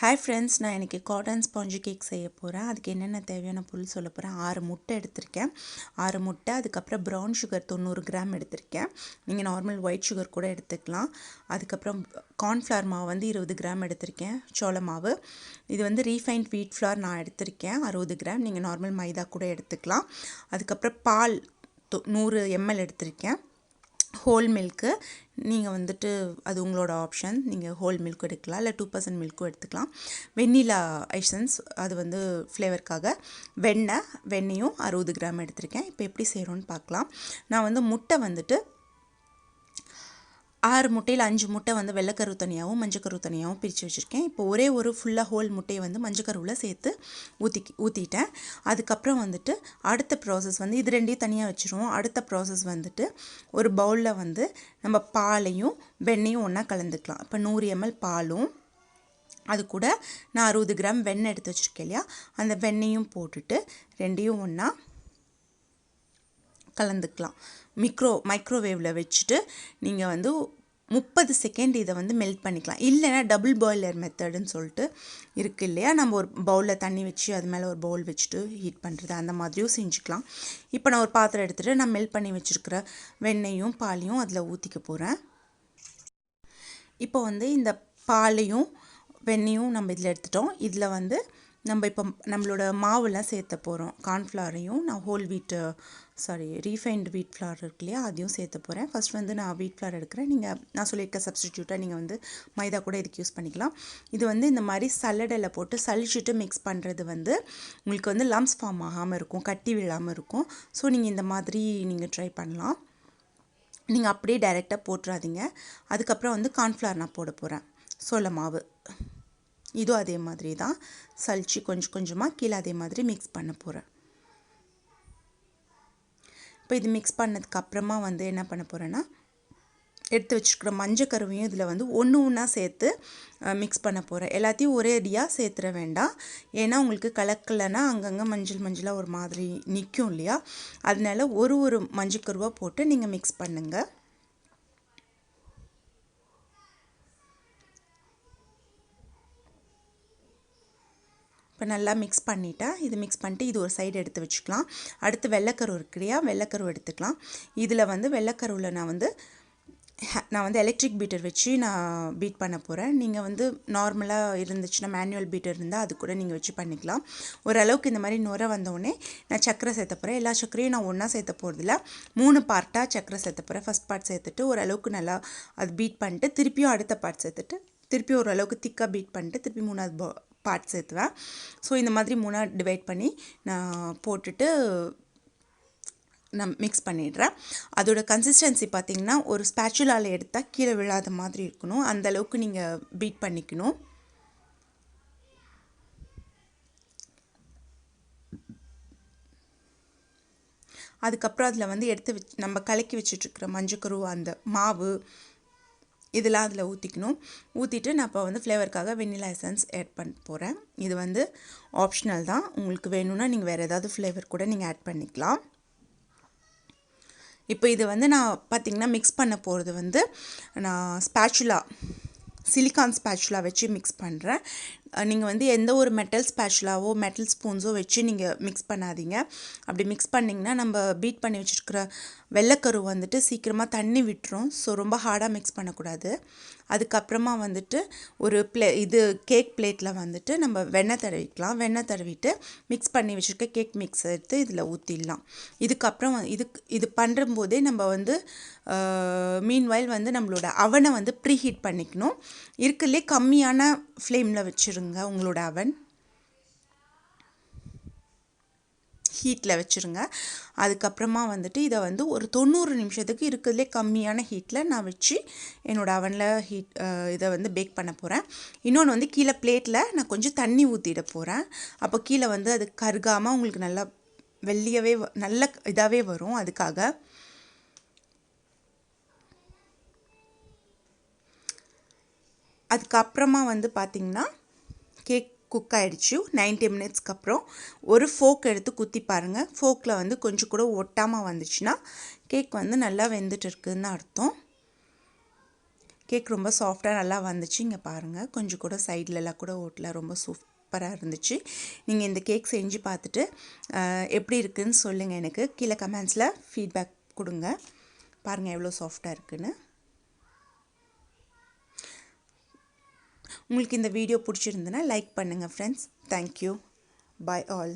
Hi friends, நான் இன்றைக்கி cotton sponge cake செய்ய போகிறேன். அதுக்கு என்னென்ன தேவையான பொருள் சொல்ல போகிறேன். 6 முட்டை எடுத்திருக்கேன். 6 முட்டை, அதுக்கப்புறம் ப்ரௌன் சுகர் 90 கிராம் எடுத்திருக்கேன். நீங்கள் நார்மல் ஒயிட் சுகர் கூட எடுத்துக்கலாம். அதுக்கப்புறம் கார்ன்ஃப்ளவர் மாவு வந்து 20 கிராம் எடுத்திருக்கேன். சோள மாவு இது வந்து ரீஃபைண்ட் வீட் ஃப்ளார் நான் எடுத்திருக்கேன் 60 கிராம். நீங்கள் நார்மல் மைதா கூட எடுத்துக்கலாம். அதுக்கப்புறம் பால் 100 ml எடுத்திருக்கேன். ஹோல் மில்க்கு நீங்கள் வந்துட்டு அது உங்களோட ஆப்ஷன். நீங்கள் ஹோல் மில்க் எடுக்கலாம், இல்லை 2% மில்க்கும் எடுத்துக்கலாம். வெண்ணிலா எசன்ஸ் அது வந்து ஃப்ளேவருக்காக. வெண்ணெயும் 60 கிராம் எடுத்திருக்கேன். இப்போ எப்படி செய்கிறோன்னு பார்க்கலாம். நான் வந்து முட்டை வந்துட்டு 6 முட்டையில் 5 முட்டை வந்து வெள்ளைக்கரு தனியாகவும் மஞ்சக்கரு தனியாகவும் பிரித்து வச்சுருக்கேன். இப்போ ஒரே ஒரு ஃபுல்லாக ஹோல் முட்டையை வந்து மஞ்சக்கருவில் சேர்த்து ஊற்றிட்டேன். அதுக்கப்புறம் வந்துட்டு அடுத்த ப்ராசஸ் வந்து இது ரெண்டையும் தனியாக வச்சுருவோம். அடுத்த ப்ராசஸ் வந்துட்டு ஒரு பவுலில் வந்து நம்ம பாலையும் வெண்ணையும் ஒன்றா கலந்துக்கலாம். இப்போ 100 ml பாலும் அது கூட நான் 60 கிராம் வெண்ணெய் எடுத்து வச்சுருக்கேன் இல்லையா, அந்த வெண்ணையும் போட்டுட்டு ரெண்டையும் ஒன்றா கலந்துக்கலாம். மைக்ரோவேவில் வச்சுட்டு நீங்கள் வந்து 30 செகண்ட் இதை வந்து மெல்ட் பண்ணிக்கலாம். இல்லைன்னா டபுள் பாய்லர் மெத்தடுன்னு சொல்லிட்டு இருக்குது இல்லையா, நம்ம ஒரு பவுலில் தண்ணி வச்சு அது மேலே ஒரு பவுல் வச்சுட்டு ஹீட் பண்ணுறது, அந்த மாதிரியும் செஞ்சுக்கலாம். இப்போ நான் ஒரு பாத்திரம் எடுத்துகிட்டு நான் மெல்ட் பண்ணி வச்சுருக்கிற வெண்ணெயும் பாலையும் அதில் ஊற்றிக்க போகிறேன். இப்போ வந்து இந்த பாலையும் வெண்ணையும் நம்ம இதில் எடுத்துட்டோம். இதில் வந்து நம்ம இப்போ நம்மளோட மாவுலாம் சேர்த்த போகிறோம். கார்ன்ஃப்ளவரையும் நான் ரீஃபைண்ட் வீட் ஃப்ளார் இருக்கு இல்லையா, அதையும் சேர்த்த போகிறேன். ஃபஸ்ட் வந்து நான் வீட் ஃப்ளார் எடுக்கிறேன். நான் சொல்லியிருக்க சப்ஸ்டிடியூட்டாக நீங்கள் வந்து மைதா கூட இதுக்கு யூஸ் பண்ணிக்கலாம். இது வந்து இந்த மாதிரி சல்லடையில் போட்டு சலிச்சுட்டு மிக்ஸ் பண்ணுறது வந்து உங்களுக்கு வந்து லம்ஸ் ஃபார்ம் ஆகாமல் இருக்கும், கட்டி விழாமல் இருக்கும். ஸோ நீங்கள் இந்த மாதிரி நீங்கள் ட்ரை பண்ணலாம். நீங்கள் அப்படியே டைரெக்டாக போட்டுறாதீங்க. அதுக்கப்புறம் வந்து கார்ன்ஃப்ளவர் நான் போட போகிறேன். சோள மாவு இதுவும் அதே மாதிரி தான் சலிச்சு கொஞ்சம் கொஞ்சமாக கீழே அதே மாதிரி மிக்ஸ் பண்ண போகிறேன். இப்போ இது மிக்ஸ் பண்ணதுக்கப்புறமா வந்து என்ன பண்ண போகிறேன்னா, எடுத்து வச்சுருக்கிற மஞ்சக்கருவையும் இதில் வந்து ஒன்றா சேர்த்து மிக்ஸ் பண்ண போகிறேன். எல்லாத்தையும் ஒரே அடியாக சேர்த்துற வேண்டாம். ஏன்னா உங்களுக்கு கலக்கலைன்னா அங்கங்கே மஞ்சளாக ஒரு மாதிரி நிற்கும் இல்லையா, அதனால ஒரு மஞ்சக்கருவாக போட்டு நீங்கள் மிக்ஸ் பண்ணுங்கள். இப்போ நல்லா மிக்ஸ் பண்ணிவிட்டேன். இது மிக்ஸ் பண்ணிட்டு இது ஒரு சைடு எடுத்து வச்சுக்கலாம். அடுத்து வெள்ளைக்கரு இருக்கு இல்லையா, வெள்ளைக்கரு எடுத்துக்கலாம். இதில் வந்து வெள்ளைக்கருவில் நான் வந்து எலக்ட்ரிக் பீட்டர் வச்சு நான் பீட் பண்ண போகிறேன். நீங்கள் வந்து நார்மலாக இருந்துச்சுன்னா மேனுவல் பீட்டர் இருந்தால் அது கூட நீங்கள் வச்சு பண்ணிக்கலாம். ஓரளவுக்கு இந்த மாதிரி நுரை வந்தோடனே நான் சர்க்கரை சேர்த்த போகிறேன். எல்லா சர்க்கரையும் நான் ஒன்றா சேர்த்த போகிறதில்ல, 3 பார்ட்டாக சர்க்கரை சேர்த்த போகிறேன். ஃபஸ்ட் பார்ட் சேர்த்துட்டு ஓரளவுக்கு நல்லா அது பீட் பண்ணிட்டு திருப்பியும் அடுத்த பார்ட் சேர்த்துட்டு திருப்பி ஓரளவுக்கு திக்காக பீட் பண்ணிட்டு திருப்பி 3வது பார்ட் சேர்த்துவேன். ஸோ இந்த மாதிரி 3ஆக டிவைட் பண்ணி நான் போட்டுட்டு நான் மிக்ஸ் பண்ணிடுறேன். அதோட கன்சிஸ்டன்சி பார்த்திங்கன்னா ஒரு ஸ்பேச்சுலாவில் எடுத்தால் கீழே விழாத மாதிரி இருக்கணும். அந்தளவுக்கு நீங்கள் பீட் பண்ணிக்கணும். அதுக்கப்புறம் அதில் வந்து நம்ம கலக்கி வச்சுட்ருக்கிற மஞ்சக்கரு அந்த மாவு இதெல்லாம் அதில் ஊற்றிட்டு நான் இப்போ வந்து ஃப்ளேவருக்காக வெண்ணிலா எசன்ஸ் ஆட் பண்ண போகிறேன். இது வந்து ஆப்ஷனல் தான். உங்களுக்கு வேணும்னா நீங்கள் வேறு ஏதாவது ஃப்ளேவர் கூட நீங்கள் ஆட் பண்ணிக்கலாம். இப்போ இது வந்து நான் பார்த்திங்கன்னா மிக்ஸ் பண்ண போகிறது வந்து நான் சிலிக்கான் ஸ்பேச்சுலா வச்சு மிக்ஸ் பண்ணுறேன். நீங்கள் வந்து எந்த ஒரு மெட்டல் ஸ்பேச்சுலாவோ மெட்டல் ஸ்பூன்ஸோ வச்சு நீங்கள் மிக்ஸ் பண்ணாதீங்க. அப்படி மிக்ஸ் பண்ணிங்கன்னா நம்ம பீட் பண்ணி வச்சுருக்கிற வெள்ளைக்கரு வந்துட்டு சீக்கிரமாக தண்ணி விட்டுரும். ஸோ ரொம்ப ஹார்டாக மிக்ஸ் பண்ணக்கூடாது. அதுக்கப்புறமா வந்துட்டு ஒரு கேக் பிளேட்டில் வந்துட்டு நம்ம வெண்ணெய் தடவிக்கலாம். வெண்ணெய் தடவிட்டு மிக்ஸ் பண்ணி வச்சுருக்க கேக் மிக்ஸ் எடுத்து இதில் ஊற்றிடலாம். இதுக்கப்புறம் இது பண்ணும்போதே நம்ம வந்து மீன்வைல் வந்து நம்மளோட அவனை வந்து ப்ரீ ஹீட் பண்ணிக்கணும். இருக்குல்லே கம்மியான ஃப்ளேமில் வச்சுருங்க. உங்களோட அவன் ஹீட்டில் வச்சுருங்க. அதுக்கப்புறமா வந்துட்டு இதை வந்து ஒரு 90 நிமிஷத்துக்கு இருக்கிறதுலே கம்மியான ஹீட்டில் நான் வச்சு என்னோடய அவனில் இதை வந்து பேக் பண்ண போகிறேன். இன்னொன்று வந்து கீழே பிளேட்டில் நான் கொஞ்சம் தண்ணி ஊற்றிட போகிறேன். அப்போ கீழே வந்து அது கருகாமல் உங்களுக்கு நல்லா வெள்ளியவே நல்ல இதாகவே வரும். அதுக்கப்புறமா வந்து பார்த்திங்கன்னா கேக் குக் ஆகிடுச்சு. 90 மினிட்ஸ்க்கு அப்புறம் ஒரு ஃபோக் எடுத்து குத்தி பாருங்கள். ஃபோக்கில் வந்து கொஞ்சம் கூட ஒட்டாமல் வந்துச்சுன்னா கேக் வந்து நல்லா வெந்துட்டு இருக்குதுன்னு அர்த்தம். கேக் ரொம்ப சாஃப்டாக நல்லா வந்துச்சு. இங்கே பாருங்கள், கொஞ்சம் கூட சைட்லலாம் கூட ஓட்டல, ரொம்ப சூப்பராக இருந்துச்சு. நீங்கள் இந்த கேக் செஞ்சு பார்த்துட்டு எப்படி இருக்குதுன்னு சொல்லுங்கள். எனக்கு கீழே கமெண்ட்ஸில் ஃபீட்பேக் கொடுங்க. பாருங்கள் எவ்வளோ சாஃப்டாக இருக்குன்னு. உங்களுக்கு இந்த வீடியோ பிடிச்சிருந்துன்னா லைக் பண்ணுங்கள் ஃப்ரெண்ட்ஸ். தேங்க்யூ. Bye all.